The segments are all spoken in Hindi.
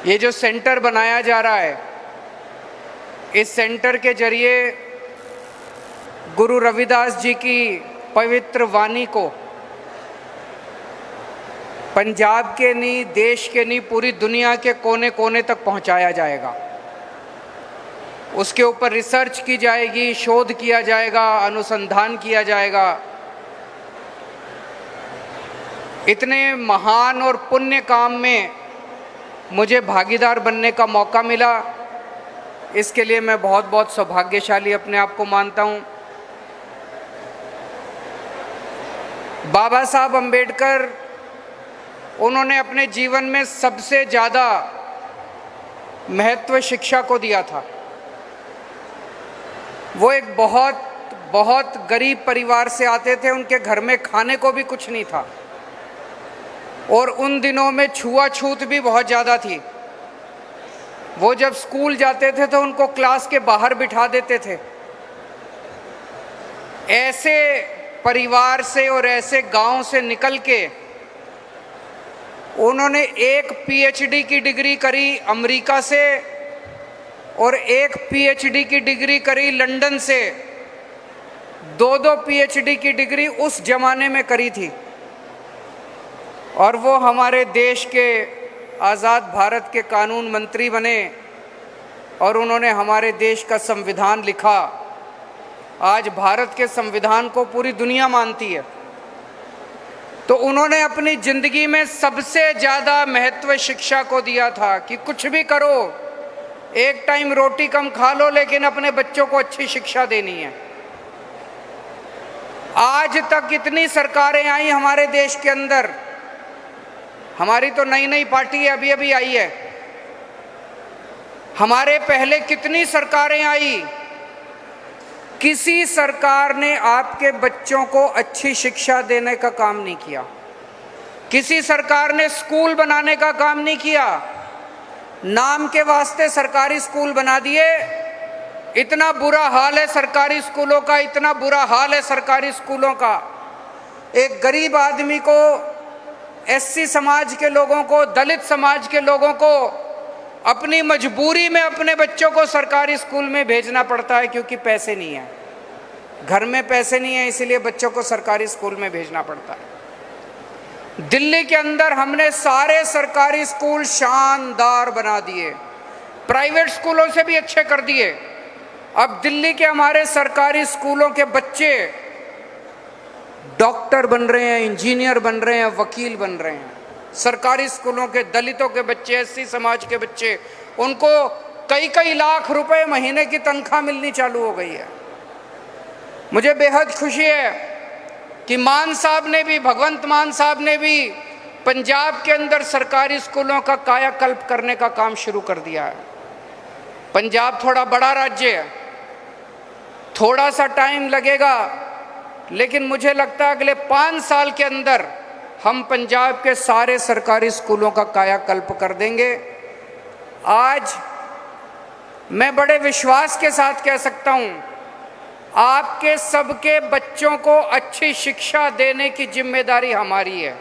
ये जो सेंटर बनाया जा रहा है, इस सेंटर के जरिए गुरु रविदास जी की पवित्र वाणी को पंजाब के नहीं, देश के नहीं, पूरी दुनिया के कोने कोने तक पहुंचाया जाएगा। उसके ऊपर रिसर्च की जाएगी, शोध किया जाएगा, अनुसंधान किया जाएगा। इतने महान और पुण्य काम में मुझे भागीदार बनने का मौका मिला, इसके लिए मैं बहुत बहुत सौभाग्यशाली अपने आप को मानता हूँ। बाबा साहब अंबेडकर, उन्होंने अपने जीवन में सबसे ज़्यादा महत्व शिक्षा को दिया था। वो एक बहुत बहुत गरीब परिवार से आते थे, उनके घर में खाने को भी कुछ नहीं था और उन दिनों में छुआछूत भी बहुत ज़्यादा थी। वो जब स्कूल जाते थे तो उनको क्लास के बाहर बिठा देते थे। ऐसे परिवार से और ऐसे गांव से निकल के उन्होंने एक पीएचडी की डिग्री करी अमेरिका से और एक पीएचडी की डिग्री करी लंदन से। दो पीएचडी की डिग्री उस जमाने में करी थी और वो हमारे देश के आज़ाद भारत के कानून मंत्री बने और उन्होंने हमारे देश का संविधान लिखा। आज भारत के संविधान को पूरी दुनिया मानती है। तो उन्होंने अपनी ज़िंदगी में सबसे ज़्यादा महत्व शिक्षा को दिया था कि कुछ भी करो, एक टाइम रोटी कम खा लो, लेकिन अपने बच्चों को अच्छी शिक्षा देनी है। आज तक इतनी सरकारें आई हमारे देश के अंदर, हमारी तो नई नई पार्टी अभी अभी आई है। हमारे पहले कितनी सरकारें आई, किसी सरकार ने आपके बच्चों को अच्छी शिक्षा देने का काम नहीं किया। किसी सरकार ने स्कूल बनाने का काम नहीं किया। नाम के वास्ते सरकारी स्कूल बना दिए। इतना बुरा हाल है सरकारी स्कूलों का, इतना बुरा हाल है सरकारी स्कूलों का। एक गरीब आदमी को, एससी समाज के लोगों को, दलित समाज के लोगों को अपनी मजबूरी में अपने बच्चों को सरकारी स्कूल में भेजना पड़ता है, क्योंकि पैसे नहीं है, घर में पैसे नहीं है, इसलिए बच्चों को सरकारी स्कूल में भेजना पड़ता है। दिल्ली के अंदर हमने सारे सरकारी स्कूल शानदार बना दिए, प्राइवेट स्कूलों से भी अच्छे कर दिए। अब दिल्ली के हमारे सरकारी स्कूलों के बच्चे डॉक्टर बन रहे हैं, इंजीनियर बन रहे हैं, वकील बन रहे हैं। सरकारी स्कूलों के दलितों के बच्चे, एससी समाज के बच्चे, उनको कई कई लाख रुपए महीने की तनख्वाह मिलनी चालू हो गई है। मुझे बेहद खुशी है कि मान साहब ने भी, भगवंत मान साहब ने भी पंजाब के अंदर सरकारी स्कूलों का कायाकल्प करने का काम शुरू कर दिया है। पंजाब थोड़ा बड़ा राज्य है, थोड़ा सा टाइम लगेगा, लेकिन मुझे लगता है अगले 5 साल के अंदर हम पंजाब के सारे सरकारी स्कूलों का कायाकल्प कर देंगे। आज मैं बड़े विश्वास के साथ कह सकता हूं, आपके सबके बच्चों को अच्छी शिक्षा देने की जिम्मेदारी हमारी है।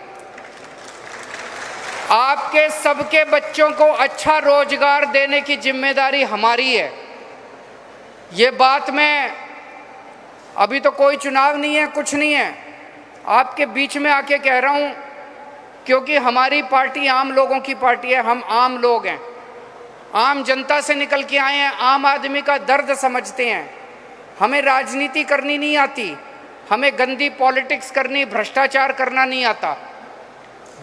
आपके सबके बच्चों को अच्छा रोजगार देने की जिम्मेदारी हमारी है। ये बात मैं, अभी तो कोई चुनाव नहीं है, कुछ नहीं है, आपके बीच में आके कह रहा हूँ, क्योंकि हमारी पार्टी आम लोगों की पार्टी है। हम आम लोग हैं, आम जनता से निकल के आए हैं, आम आदमी का दर्द समझते हैं। हमें राजनीति करनी नहीं आती, हमें गंदी पॉलिटिक्स करनी, भ्रष्टाचार करना नहीं आता।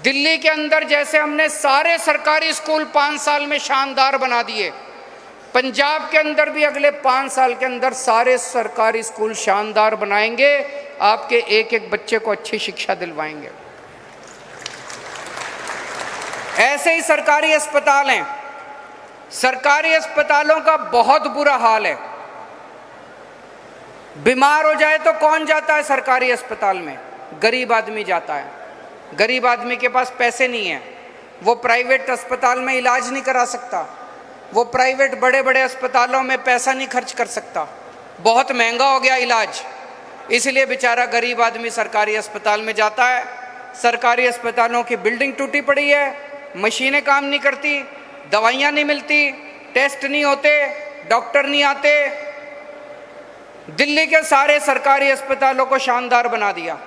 दिल्ली के अंदर जैसे हमने सारे सरकारी स्कूल 5 साल में शानदार बना दिए, पंजाब के अंदर भी अगले 5 साल के अंदर सारे सरकारी स्कूल शानदार बनाएंगे, आपके एक एक बच्चे को अच्छी शिक्षा दिलवाएंगे। ऐसे ही सरकारी अस्पताल हैं, सरकारी अस्पतालों का बहुत बुरा हाल है। बीमार हो जाए तो कौन जाता है सरकारी अस्पताल में? गरीब आदमी जाता है। गरीब आदमी के पास पैसे नहीं है, वो प्राइवेट अस्पताल में इलाज नहीं करा सकता, वो प्राइवेट बड़े बड़े अस्पतालों में पैसा नहीं खर्च कर सकता, बहुत महंगा हो गया इलाज, इसलिए बेचारा गरीब आदमी सरकारी अस्पताल में जाता है। सरकारी अस्पतालों की बिल्डिंग टूटी पड़ी है, मशीनें काम नहीं करती, दवाइयाँ नहीं मिलती, टेस्ट नहीं होते, डॉक्टर नहीं आते। दिल्ली के सारे सरकारी अस्पतालों को शानदार बना दिया।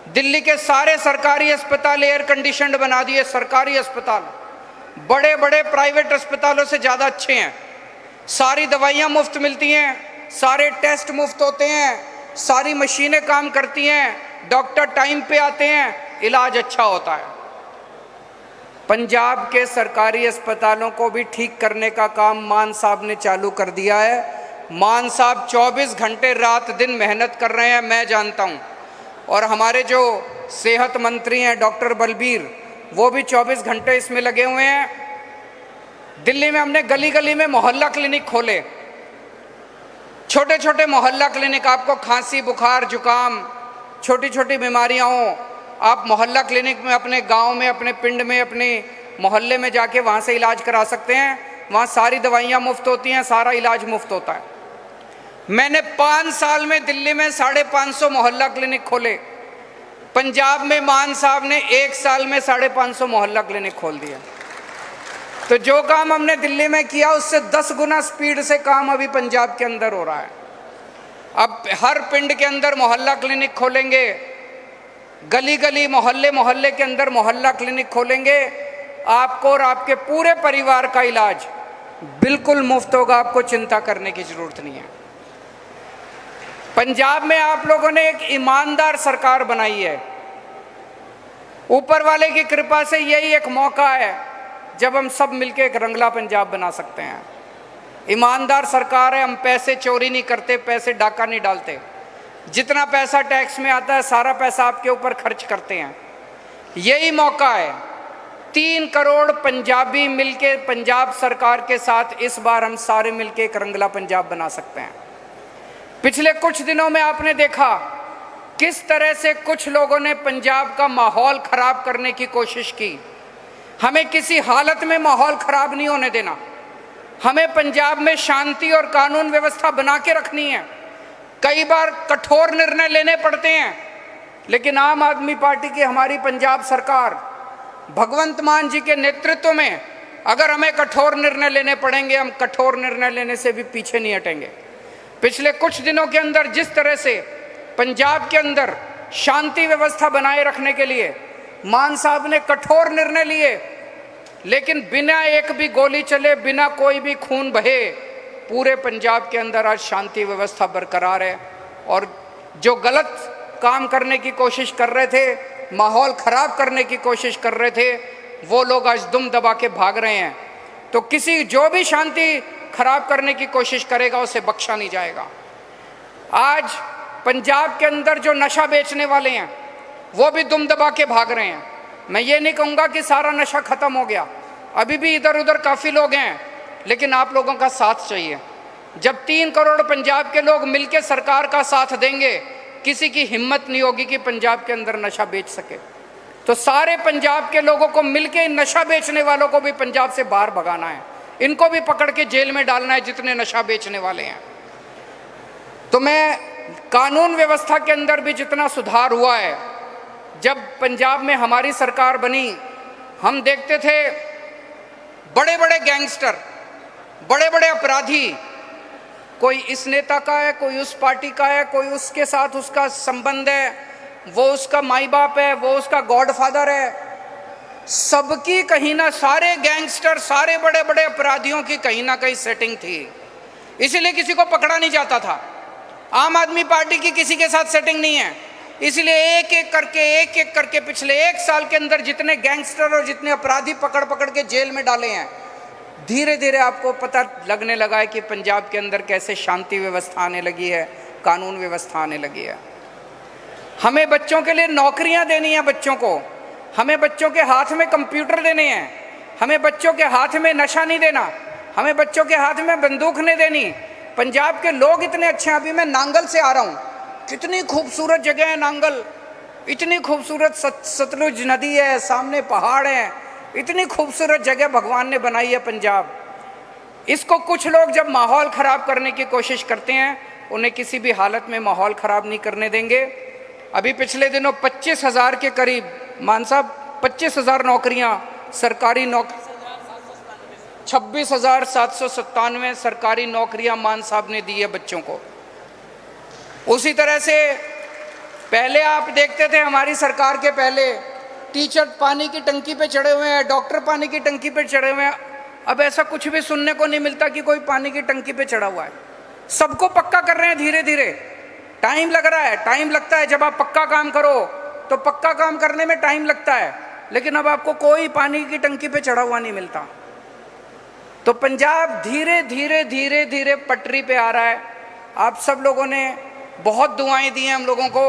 दिल्ली के सारे सरकारी अस्पताल एयर कंडीशनड बना दिए। सरकारी अस्पताल बड़े बड़े प्राइवेट अस्पतालों से ज़्यादा अच्छे हैं। सारी दवाइयाँ मुफ्त मिलती हैं, सारे टेस्ट मुफ्त होते हैं, सारी मशीनें काम करती हैं, डॉक्टर टाइम पे आते हैं, इलाज अच्छा होता है। पंजाब के सरकारी अस्पतालों को भी ठीक करने का काम मान साहब ने चालू कर दिया है। मान साहब 24 घंटे रात दिन मेहनत कर रहे हैं, मैं जानता हूं। और हमारे जो सेहत मंत्री हैं डॉक्टर बलबीर, वो भी 24 घंटे इसमें लगे हुए हैं। दिल्ली में हमने गली गली में मोहल्ला क्लिनिक खोले, छोटे छोटे मोहल्ला क्लिनिक। आपको खांसी, बुखार, जुकाम, छोटी छोटी बीमारियां हो, आप मोहल्ला क्लिनिक में अपने गांव में, अपने पिंड में, अपने मोहल्ले में जाके वहां से इलाज करा सकते हैं। वहां सारी दवाइयां मुफ्त होती हैं, सारा इलाज मुफ्त होता है। मैंने 5 साल में दिल्ली में 550 मोहल्ला क्लिनिक खोले। पंजाब में मान साहब ने 1 साल में 550 मोहल्ला क्लिनिक खोल दिया। तो जो काम हमने दिल्ली में किया उससे 10 गुना स्पीड से काम अभी पंजाब के अंदर हो रहा है। अब हर पिंड के अंदर मोहल्ला क्लिनिक खोलेंगे, गली गली, मोहल्ले मोहल्ले के अंदर मोहल्ला क्लिनिक खोलेंगे। आपको और आपके पूरे परिवार का इलाज बिल्कुल मुफ्त होगा, आपको चिंता करने की जरूरत नहीं है। पंजाब में आप लोगों ने एक ईमानदार सरकार बनाई है। ऊपर वाले की कृपा से यही एक मौका है जब हम सब मिलकर एक रंगला पंजाब बना सकते हैं। ईमानदार सरकार है, हम पैसे चोरी नहीं करते, पैसे डाका नहीं डालते। जितना पैसा टैक्स में आता है सारा पैसा आपके ऊपर खर्च करते हैं। यही मौका है। 3 करोड़ पंजाबी मिलके पंजाब सरकार के साथ इस बार हम सारे मिलके एक रंगला पंजाब बना सकते हैं। पिछले कुछ दिनों में आपने देखा किस तरह से कुछ लोगों ने पंजाब का माहौल खराब करने की कोशिश की। हमें किसी हालत में माहौल खराब नहीं होने देना। हमें पंजाब में शांति और कानून व्यवस्था बना के रखनी है। कई बार कठोर निर्णय लेने पड़ते हैं, लेकिन आम आदमी पार्टी की हमारी पंजाब सरकार भगवंत मान जी के नेतृत्व में अगर हमें कठोर निर्णय लेने पड़ेंगे, हम कठोर निर्णय लेने से भी पीछे नहीं हटेंगे। पिछले कुछ दिनों के अंदर जिस तरह से पंजाब के अंदर शांति व्यवस्था बनाए रखने के लिए मान साहब ने कठोर निर्णय लिए, लेकिन बिना एक भी गोली चले, बिना कोई भी खून बहे, पूरे पंजाब के अंदर आज शांति व्यवस्था बरकरार है। और जो गलत काम करने की कोशिश कर रहे थे, माहौल खराब करने की कोशिश कर रहे थे, वो लोग आज दुम दबा के भाग रहे हैं। तो किसी जो भी शांति खराब करने की कोशिश करेगा उसे बख्शा नहीं जाएगा। आज पंजाब के अंदर जो नशा बेचने वाले हैं वो भी दुम दबा के भाग रहे हैं। मैं ये नहीं कहूँगा कि सारा नशा खत्म हो गया, अभी भी इधर उधर काफ़ी लोग हैं, लेकिन आप लोगों का साथ चाहिए। जब 3 करोड़ पंजाब के लोग मिलकर सरकार का साथ देंगे, किसी की हिम्मत नहीं होगी कि पंजाब के अंदर नशा बेच सके। तो सारे पंजाब के लोगों को मिलकर नशा बेचने वालों को भी पंजाब से बाहर भगाना है, इनको भी पकड़ के जेल में डालना है जितने नशा बेचने वाले हैं। तो मैं कानून व्यवस्था के अंदर भी जितना सुधार हुआ है, जब पंजाब में हमारी सरकार बनी, हम देखते थे बड़े बड़े गैंगस्टर, बड़े बड़े अपराधी, कोई इस नेता का है, कोई उस पार्टी का है, कोई उसके साथ उसका संबंध है, वो उसका माई बाप है, वो उसका गॉडफादर है, सबकी कहीं ना, सारे गैंगस्टर, सारे बड़े बड़े अपराधियों की कहीं ना कहीं सेटिंग थी, इसीलिए किसी को पकड़ा नहीं जाता था। आम आदमी पार्टी की किसी के साथ सेटिंग नहीं है, इसलिए एक एक करके पिछले 1 साल के अंदर जितने गैंगस्टर और जितने अपराधी पकड़ पकड़ के जेल में डाले हैं, धीरे धीरे आपको पता लगने लगा है कि पंजाब के अंदर कैसे शांति व्यवस्था आने लगी है, कानून व्यवस्था आने लगी है। हमें बच्चों के लिए नौकरियां देनी है, बच्चों को, हमें बच्चों के हाथ में कंप्यूटर देने हैं, हमें बच्चों के हाथ में नशा नहीं देना, हमें बच्चों के हाथ में बंदूक नहीं देनी। पंजाब के लोग इतने अच्छे हैं। अभी मैं नांगल से आ रहा हूँ, कितनी खूबसूरत जगह है नांगल, इतनी खूबसूरत सतलुज नदी है, सामने पहाड़ हैं, इतनी खूबसूरत जगह भगवान ने बनाई है पंजाब। इसको कुछ लोग जब माहौल ख़राब करने की कोशिश करते हैं, उन्हें किसी भी हालत में माहौल ख़राब नहीं करने देंगे। अभी पिछले दिनों 25,000 के करीब, मान साहब 25,000 नौकरियाँ, सरकारी नौकरी 26,797 सरकारी नौकरियां मान साहब ने दी है बच्चों को। उसी तरह से पहले आप देखते थे हमारी सरकार के पहले टीचर पानी की टंकी पे चढ़े हुए हैं, डॉक्टर पानी की टंकी पे चढ़े हुए हैं। अब ऐसा कुछ भी सुनने को नहीं मिलता कि कोई पानी की टंकी पे चढ़ा हुआ है। सबको पक्का कर रहे हैं धीरे धीरे। टाइम लग रहा है, टाइम लगता है। जब आप पक्का काम करो तो पक्का काम करने में टाइम लगता है, लेकिन अब आपको कोई पानी की टंकी पे चढ़ा हुआ नहीं मिलता। तो पंजाब धीरे धीरे धीरे धीरे पटरी पे आ रहा है। आप सब लोगों ने बहुत दुआएं दी हैं हम लोगों को।